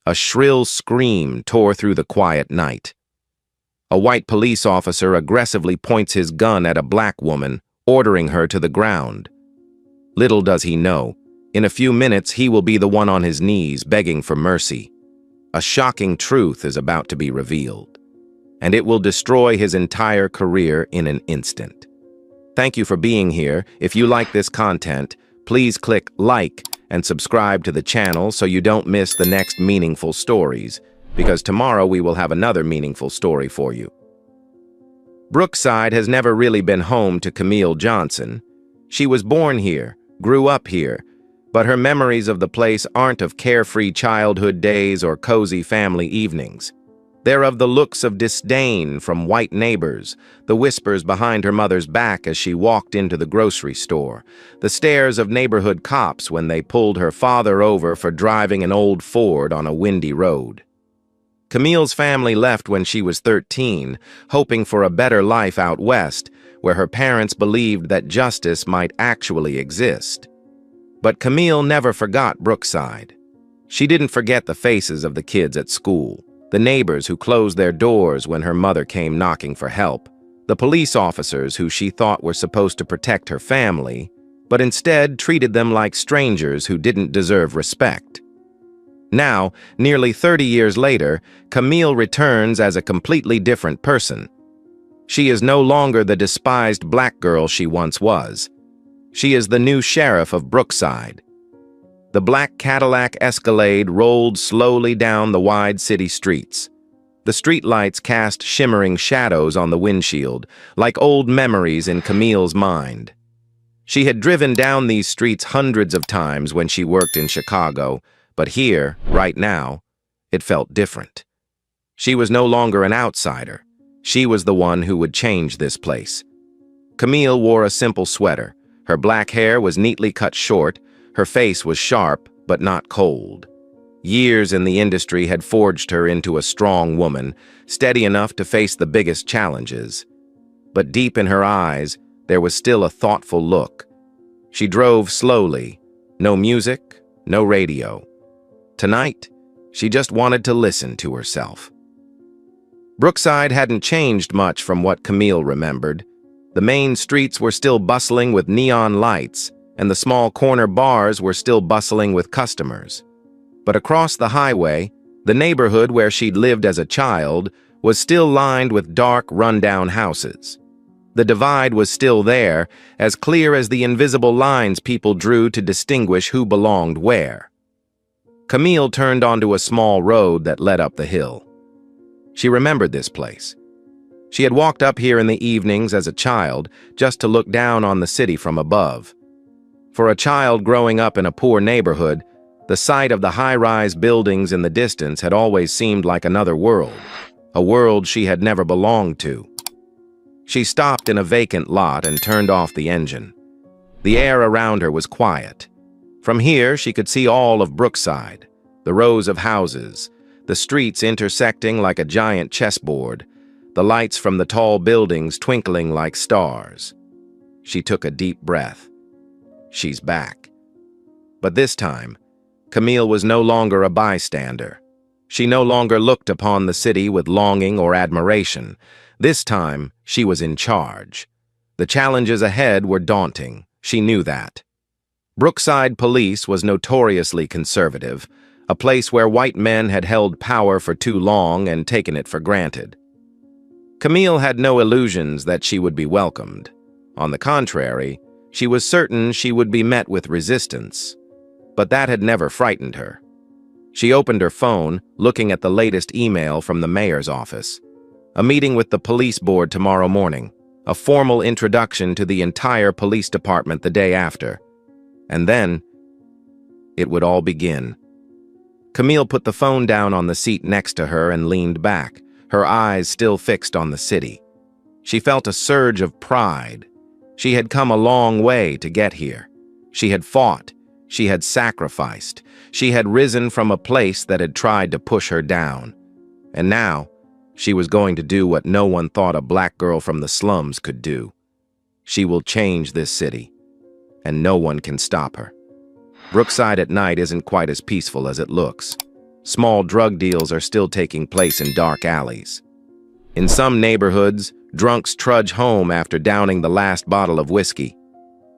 A shrill scream tore through the quiet night. A white police officer aggressively points his gun at a black woman, ordering her to the ground. Little does he know, in a few minutes he will be the one on his knees begging for mercy. A shocking truth is about to be revealed, and it will destroy his entire career in an instant. Thank you for being here. If you like this content, please click like and subscribe to the channel so you don't miss the next meaningful stories, because tomorrow we will have another meaningful story for you. Brookside has never really been home to Camille Johnson. She was born here, grew up here, but her memories of the place aren't of carefree childhood days or cozy family evenings. They're of the looks of disdain from white neighbors, the whispers behind her mother's back as she walked into the grocery store, the stares of neighborhood cops when they pulled her father over for driving an old Ford on a windy road. Camille's family left when she was 13, hoping for a better life out west, where her parents believed that justice might actually exist. But Camille never forgot Brookside. She didn't forget the faces of the kids at school, the neighbors who closed their doors when her mother came knocking for help, the police officers who she thought were supposed to protect her family, but instead treated them like strangers who didn't deserve respect. Now, nearly 30 years later, Camille returns as a completely different person. She is no longer the despised black girl she once was. She is the new sheriff of Brookside. The black Cadillac Escalade rolled slowly down the wide city streets. The streetlights cast shimmering shadows on the windshield, like old memories in Camille's mind. She had driven down these streets hundreds of times when she worked in Chicago, but here, right now, it felt different. She was no longer an outsider. She was the one who would change this place. Camille wore a simple sweater. Her black hair was neatly cut short. Her face was sharp, but not cold. Years in the industry had forged her into a strong woman, steady enough to face the biggest challenges. But deep in her eyes, there was still a thoughtful look. She drove slowly. No music, no radio. Tonight, she just wanted to listen to herself. Brookside hadn't changed much from what Camille remembered. The main streets were still bustling with neon lights, and the small corner bars were still bustling with customers. But across the highway, the neighborhood where she'd lived as a child was still lined with dark, rundown houses. The divide was still there, as clear as the invisible lines people drew to distinguish who belonged where. Camille turned onto a small road that led up the hill. She remembered this place. She had walked up here in the evenings as a child just to look down on the city from above. For a child growing up in a poor neighborhood, the sight of the high-rise buildings in the distance had always seemed like another world, a world she had never belonged to. She stopped in a vacant lot and turned off the engine. The air around her was quiet. From here, she could see all of Brookside, the rows of houses, the streets intersecting like a giant chessboard, the lights from the tall buildings twinkling like stars. She took a deep breath. She's back. But this time, Camille was no longer a bystander. She no longer looked upon the city with longing or admiration. This time, she was in charge. The challenges ahead were daunting. She knew that. Brookside Police was notoriously conservative, a place where white men had held power for too long and taken it for granted. Camille had no illusions that she would be welcomed. On the contrary, she was certain she would be met with resistance. But that had never frightened her. She opened her phone, looking at the latest email from the mayor's office. A meeting with the police board tomorrow morning, a formal introduction to the entire police department the day after. And then, it would all begin. Camille put the phone down on the seat next to her and leaned back, her eyes still fixed on the city. She felt a surge of pride. She had come a long way to get here. She had fought. She had sacrificed. She had risen from a place that had tried to push her down. And now, she was going to do what no one thought a black girl from the slums could do. She will change this city, and no one can stop her. Brookside at night isn't quite as peaceful as it looks. Small drug deals are still taking place in dark alleys. In some neighborhoods, drunks trudge home after downing the last bottle of whiskey.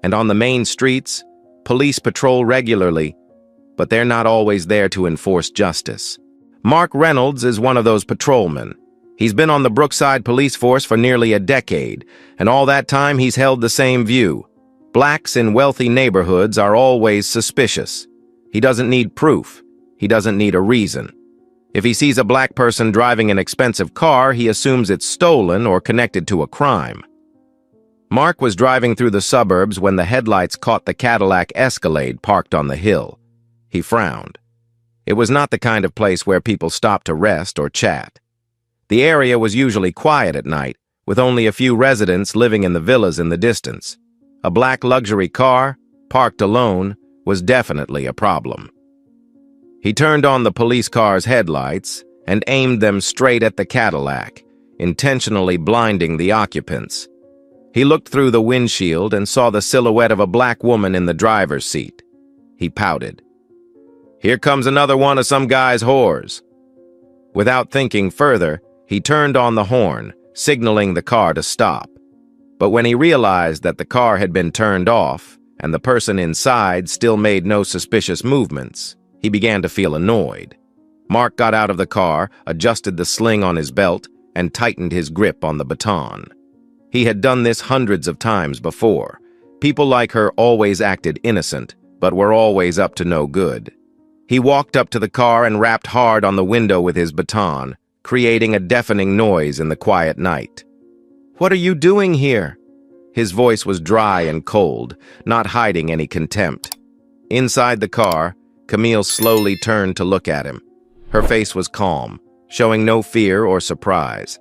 And on the main streets, police patrol regularly, but they're not always there to enforce justice. Mark Reynolds is one of those patrolmen. He's been on the Brookside police force for nearly a decade, and all that time he's held the same view. Blacks in wealthy neighborhoods are always suspicious. He doesn't need proof. He doesn't need a reason. If he sees a black person driving an expensive car, he assumes it's stolen or connected to a crime. Mark was driving through the suburbs when the headlights caught the Cadillac Escalade parked on the hill. He frowned. It was not the kind of place where people stopped to rest or chat. The area was usually quiet at night, with only a few residents living in the villas in the distance. A black luxury car, parked alone, was definitely a problem. He turned on the police car's headlights and aimed them straight at the Cadillac, intentionally blinding the occupants. He looked through the windshield and saw the silhouette of a black woman in the driver's seat. He pouted. "Here comes another one of some guy's whores." Without thinking further, he turned on the horn, signaling the car to stop. But when he realized that the car had been turned off and the person inside still made no suspicious movements, he began to feel annoyed. Mark got out of the car, adjusted the sling on his belt, and tightened his grip on the baton. He had done this hundreds of times before. People like her always acted innocent, but were always up to no good. He walked up to the car and rapped hard on the window with his baton, creating a deafening noise in the quiet night. "What are you doing here?" His voice was dry and cold, not hiding any contempt. Inside the car, Camille slowly turned to look at him. Her face was calm, showing no fear or surprise.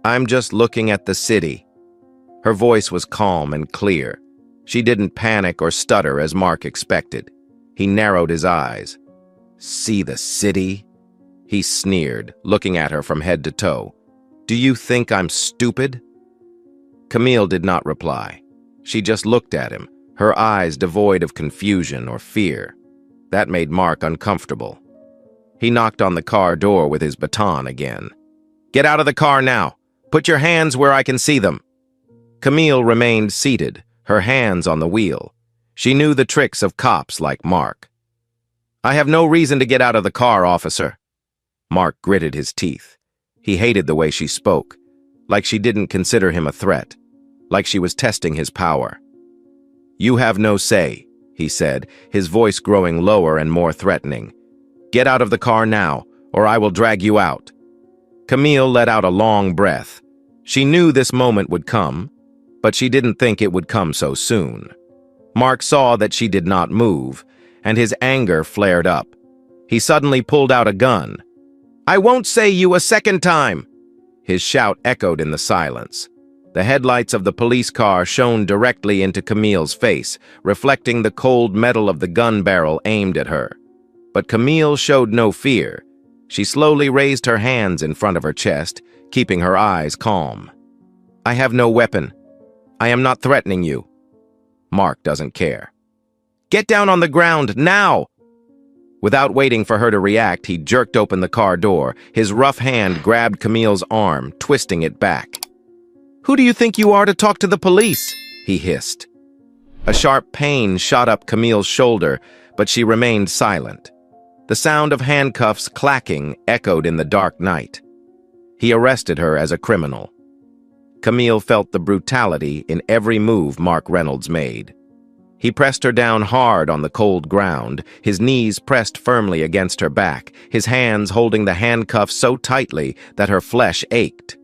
"I'm just looking at the city." Her voice was calm and clear. She didn't panic or stutter as Mark expected. He narrowed his eyes. "See the city?" He sneered, looking at her from head to toe. "Do you think I'm stupid?" Camille did not reply. She just looked at him, her eyes devoid of confusion or fear. That made Mark uncomfortable. He knocked on the car door with his baton again. "Get out of the car now! Put your hands where I can see them!" Camille remained seated, her hands on the wheel. She knew the tricks of cops like Mark. "I have no reason to get out of the car, officer." Mark gritted his teeth. He hated the way she spoke, like she didn't consider him a threat, like she was testing his power. "You have no say," he said, his voice growing lower and more threatening. "Get out of the car now, or I will drag you out." Camille let out a long breath. She knew this moment would come, but she didn't think it would come so soon. Mark saw that she did not move, and his anger flared up. He suddenly pulled out a gun. "I won't say you a second time!" His shout echoed in the silence. The headlights of the police car shone directly into Camille's face, reflecting the cold metal of the gun barrel aimed at her. But Camille showed no fear. She slowly raised her hands in front of her chest, keeping her eyes calm. "I have no weapon. I am not threatening you." Mark doesn't care. "Get down on the ground, now!" Without waiting for her to react, he jerked open the car door. His rough hand grabbed Camille's arm, twisting it back. "Who do you think you are to talk to the police?" he hissed. A sharp pain shot up Camille's shoulder, but she remained silent. The sound of handcuffs clacking echoed in the dark night. He arrested her as a criminal. Camille felt the brutality in every move Mark Reynolds made. He pressed her down hard on the cold ground, his knees pressed firmly against her back, his hands holding the handcuffs so tightly that her flesh ached.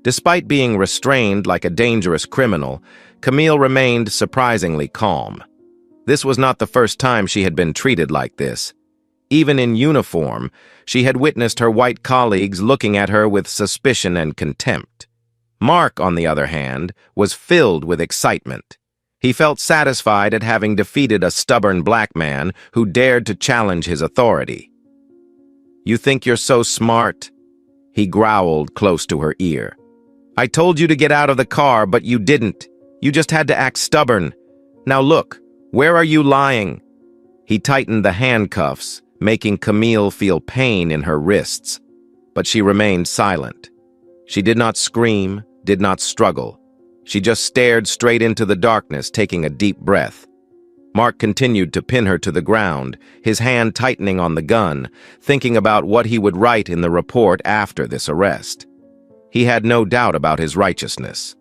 Despite being restrained like a dangerous criminal, Camille remained surprisingly calm. This was not the first time she had been treated like this. Even in uniform, she had witnessed her white colleagues looking at her with suspicion and contempt. Mark, on the other hand, was filled with excitement. He felt satisfied at having defeated a stubborn black man who dared to challenge his authority. "You think you're so smart?" He growled close to her ear. "I told you to get out of the car, but you didn't. You just had to act stubborn. Now look, where are you lying?" He tightened the handcuffs, making Camille feel pain in her wrists, but she remained silent. She did not scream, did not struggle. She just stared straight into the darkness, taking a deep breath. Mark continued to pin her to the ground, his hand tightening on the gun, thinking about what he would write in the report after this arrest. He had no doubt about his righteousness.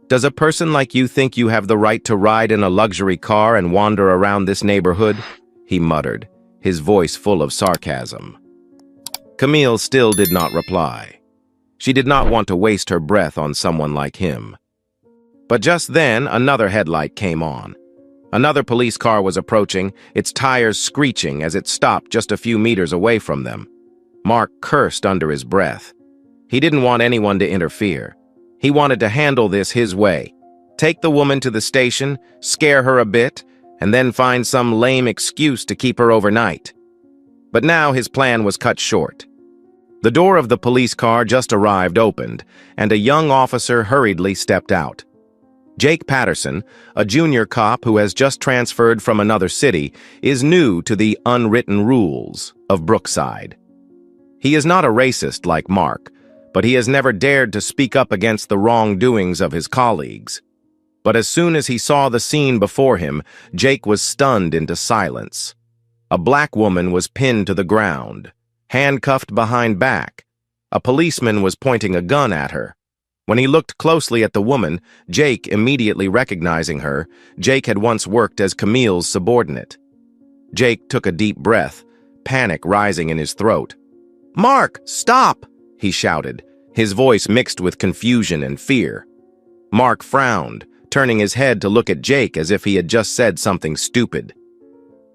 "Does a person like you think you have the right to ride in a luxury car and wander around this neighborhood?" he muttered, his voice full of sarcasm. Camille still did not reply. She did not want to waste her breath on someone like him. But just then, another headlight came on. Another police car was approaching, its tires screeching as it stopped just a few meters away from them. Mark cursed under his breath. He didn't want anyone to interfere. He wanted to handle this his way. Take the woman to the station, scare her a bit, and then find some lame excuse to keep her overnight. But now his plan was cut short. The door of the police car just arrived opened, and a young officer hurriedly stepped out. Jake Patterson, a junior cop who has just transferred from another city, is new to the unwritten rules of Brookside. He is not a racist like Mark, but he has never dared to speak up against the wrongdoings of his colleagues. But as soon as he saw the scene before him, Jake was stunned into silence. A black woman was pinned to the ground, handcuffed behind back. A policeman was pointing a gun at her. When he looked closely at the woman, Jake immediately recognizing her, Jake had once worked as Camille's subordinate. Jake took a deep breath, panic rising in his throat. "Mark, stop!" he shouted, his voice mixed with confusion and fear. Mark frowned, turning his head to look at Jake as if he had just said something stupid.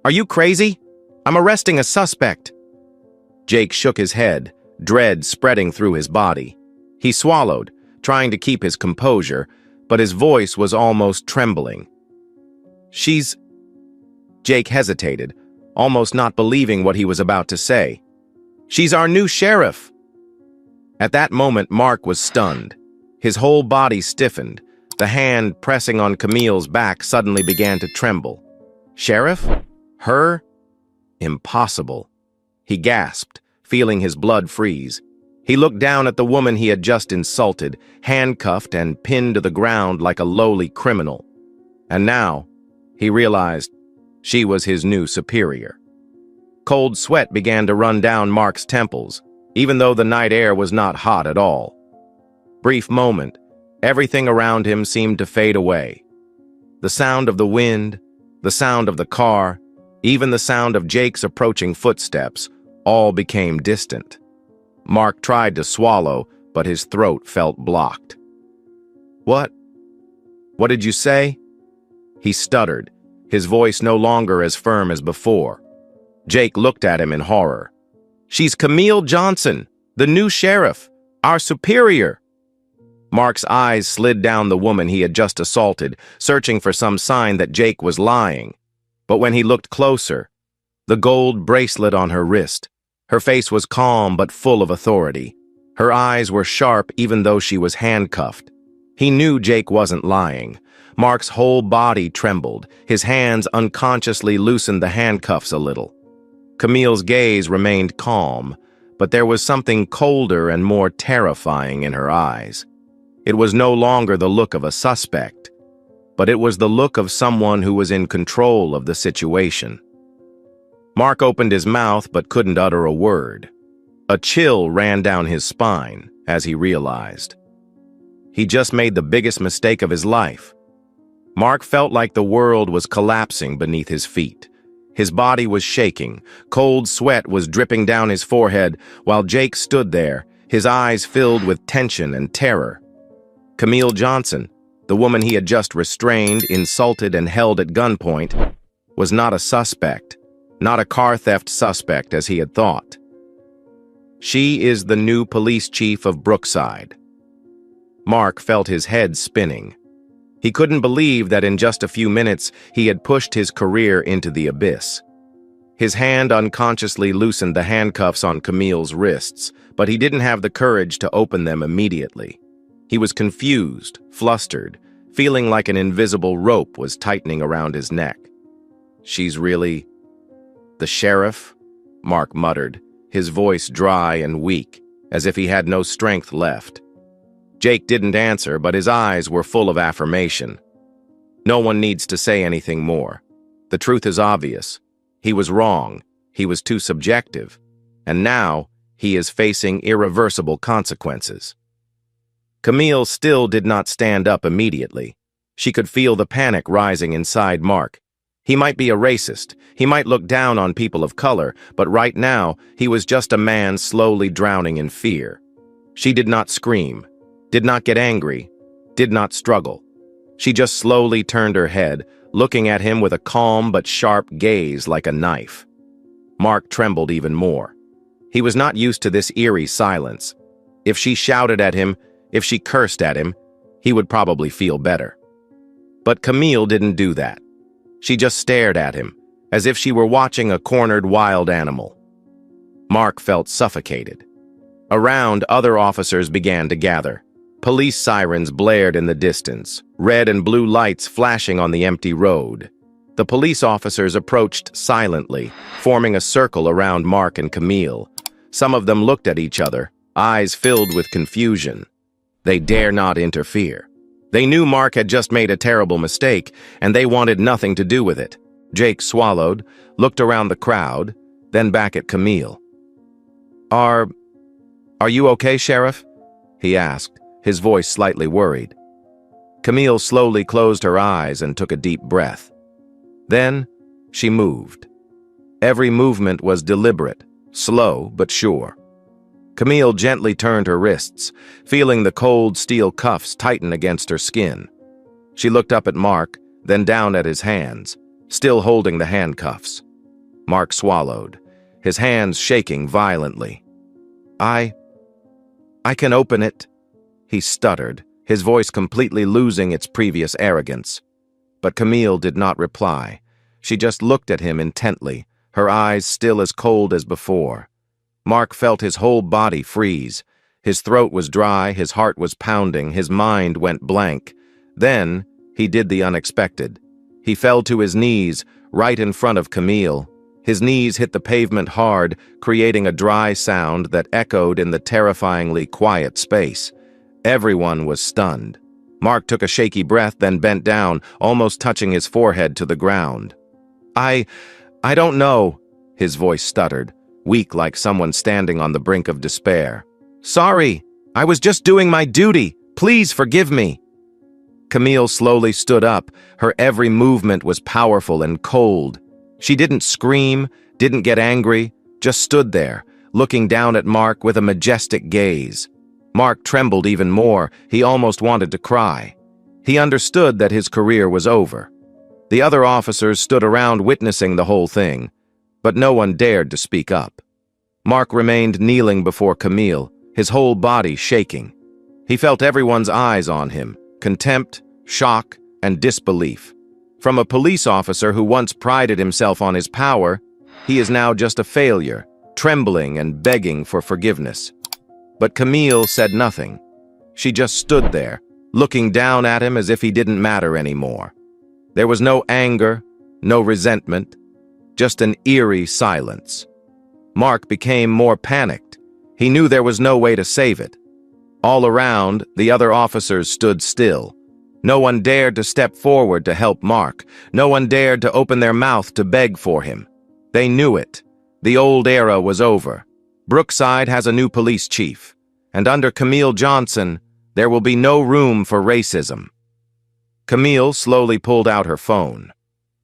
"Are you crazy? I'm arresting a suspect." Jake shook his head, dread spreading through his body. He swallowed, trying to keep his composure, but his voice was almost trembling. "She's—" Jake hesitated, almost not believing what he was about to say. "She's our new sheriff." At that moment, Mark was stunned. His whole body stiffened. The hand pressing on Camille's back suddenly began to tremble. "Sheriff? Her? Impossible." He gasped, feeling his blood freeze. He looked down at the woman he had just insulted, handcuffed and pinned to the ground like a lowly criminal. And now, he realized, she was his new superior. Cold sweat began to run down Mark's temples, even though the night air was not hot at all. Brief moment, everything around him seemed to fade away. The sound of the wind, the sound of the car, even the sound of Jake's approaching footsteps, all became distant. Mark tried to swallow, but his throat felt blocked. What did you say?" He stuttered, his voice no longer as firm as before. Jake looked at him in horror. "She's Camille Johnson, the new sheriff, our superior." Mark's eyes slid down the woman he had just assaulted, searching for some sign that Jake was lying. But when he looked closer, the gold bracelet on her wrist, her face was calm but full of authority. Her eyes were sharp even though she was handcuffed. He knew Jake wasn't lying. Mark's whole body trembled. His hands unconsciously loosened the handcuffs a little. Camille's gaze remained calm, but there was something colder and more terrifying in her eyes. It was no longer the look of a suspect, but it was the look of someone who was in control of the situation. Mark opened his mouth but couldn't utter a word. A chill ran down his spine as he realized. He just made the biggest mistake of his life. Mark felt like the world was collapsing beneath his feet. His body was shaking, cold sweat was dripping down his forehead while Jake stood there, his eyes filled with tension and terror. Camille Johnson, the woman he had just restrained, insulted, and held at gunpoint, was not a suspect. Not a car theft suspect as he had thought. She is the new police chief of Brookside. Mark felt his head spinning. He couldn't believe that in just a few minutes he had pushed his career into the abyss. His hand unconsciously loosened the handcuffs on Camille's wrists, but he didn't have the courage to open them immediately. He was confused, flustered, feeling like an invisible rope was tightening around his neck. She's really... "The sheriff?" Mark muttered, his voice dry and weak, as if he had no strength left. Jake didn't answer, but his eyes were full of affirmation. No one needs to say anything more. The truth is obvious. He was wrong. He was too subjective. And now, he is facing irreversible consequences. Camille still did not stand up immediately. She could feel the panic rising inside Mark. He might be a racist. He might look down on people of color, but right now, he was just a man slowly drowning in fear. She did not scream, did not get angry, did not struggle. She just slowly turned her head, looking at him with a calm but sharp gaze like a knife. Mark trembled even more. He was not used to this eerie silence. If she shouted at him, if she cursed at him, he would probably feel better. But Camille didn't do that. She just stared at him, as if she were watching a cornered wild animal. Mark felt suffocated. Around, other officers began to gather. Police sirens blared in the distance, red and blue lights flashing on the empty road. The police officers approached silently, forming a circle around Mark and Camille. Some of them looked at each other, eyes filled with confusion. They dare not interfere. They knew Mark had just made a terrible mistake, and they wanted nothing to do with it. Jake swallowed, looked around the crowd, then back at Camille. Are you okay, Sheriff?" he asked, his voice slightly worried. Camille slowly closed her eyes and took a deep breath. Then, she moved. Every movement was deliberate, slow but sure. Camille gently turned her wrists, feeling the cold steel cuffs tighten against her skin. She looked up at Mark, then down at his hands, still holding the handcuffs. Mark swallowed, his hands shaking violently. I can open it," he stuttered, his voice completely losing its previous arrogance. But Camille did not reply. She just looked at him intently, her eyes still as cold as before. Mark felt his whole body freeze. His throat was dry, his heart was pounding, his mind went blank. Then, he did the unexpected. He fell to his knees, right in front of Camille. His knees hit the pavement hard, creating a dry sound that echoed in the terrifyingly quiet space. Everyone was stunned. Mark took a shaky breath, then bent down, almost touching his forehead to the ground. I don't know," his voice stuttered, weak like someone standing on the brink of despair. "Sorry, I was just doing my duty. Please forgive me." Camille slowly stood up. Her every movement was powerful and cold. She didn't scream, didn't get angry, just stood there, looking down at Mark with a majestic gaze. Mark trembled even more. He almost wanted to cry. He understood that his career was over. The other officers stood around witnessing the whole thing, but no one dared to speak up. Mark remained kneeling before Camille, his whole body shaking. He felt everyone's eyes on him, contempt, shock, and disbelief. From a police officer who once prided himself on his power, he is now just a failure, trembling and begging for forgiveness. But Camille said nothing. She just stood there, looking down at him as if he didn't matter anymore. There was no anger, no resentment, just an eerie silence. Mark became more panicked. He knew there was no way to save it. All around, the other officers stood still. No one dared to step forward to help Mark. No one dared to open their mouth to beg for him. They knew it. The old era was over. Brookside has a new police chief, and under Camille Johnson, there will be no room for racism. Camille slowly pulled out her phone.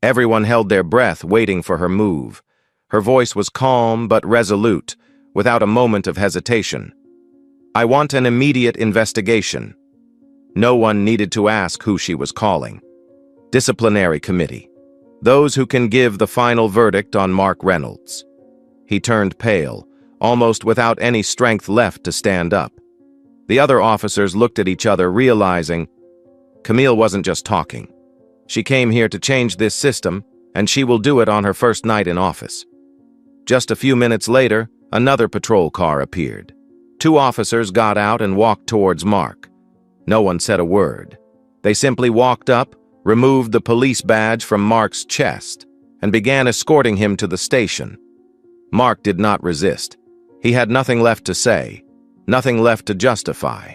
Everyone held their breath, waiting for her move. Her voice was calm but resolute, without a moment of hesitation. "I want an immediate investigation." No one needed to ask who she was calling. Disciplinary committee. Those who can give the final verdict on Mark Reynolds. He turned pale, almost without any strength left to stand up. The other officers looked at each other, realizing Camille wasn't just talking. She came here to change this system, and she will do it on her first night in office. Just a few minutes later, another patrol car appeared. 2 officers got out and walked towards Mark. No one said a word. They simply walked up, removed the police badge from Mark's chest. and began escorting him to the station. Mark did not resist. He had nothing left to say, nothing left to justify.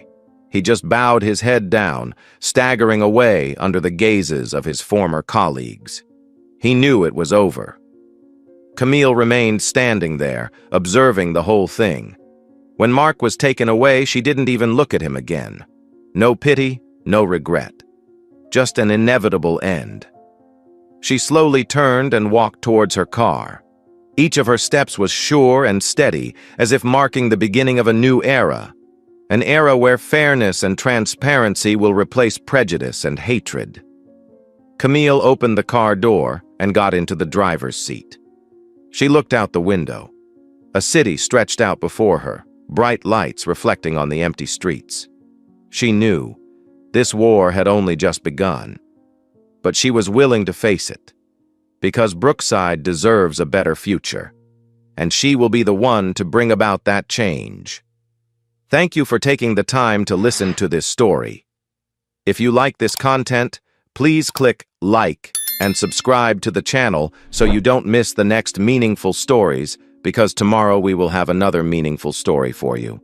He just bowed his head down, staggering away under the gazes of his former colleagues. He knew it was over. Camille remained standing there, observing the whole thing. When Mark was taken away, she didn't even look at him again. No pity, no regret. Just an inevitable end. She slowly turned and walked towards her car. Each of her steps was sure and steady, as if marking the beginning of a new era. An era where fairness and transparency will replace prejudice and hatred. Camille opened the car door and got into the driver's seat. She looked out the window. A city stretched out before her, bright lights reflecting on the empty streets. She knew this war had only just begun, but she was willing to face it, because Brookside deserves a better future, and she will be the one to bring about that change. Thank you for taking the time to listen to this story. If you like this content, please click like and subscribe to the channel so you don't miss the next meaningful stories, because tomorrow we will have another meaningful story for you.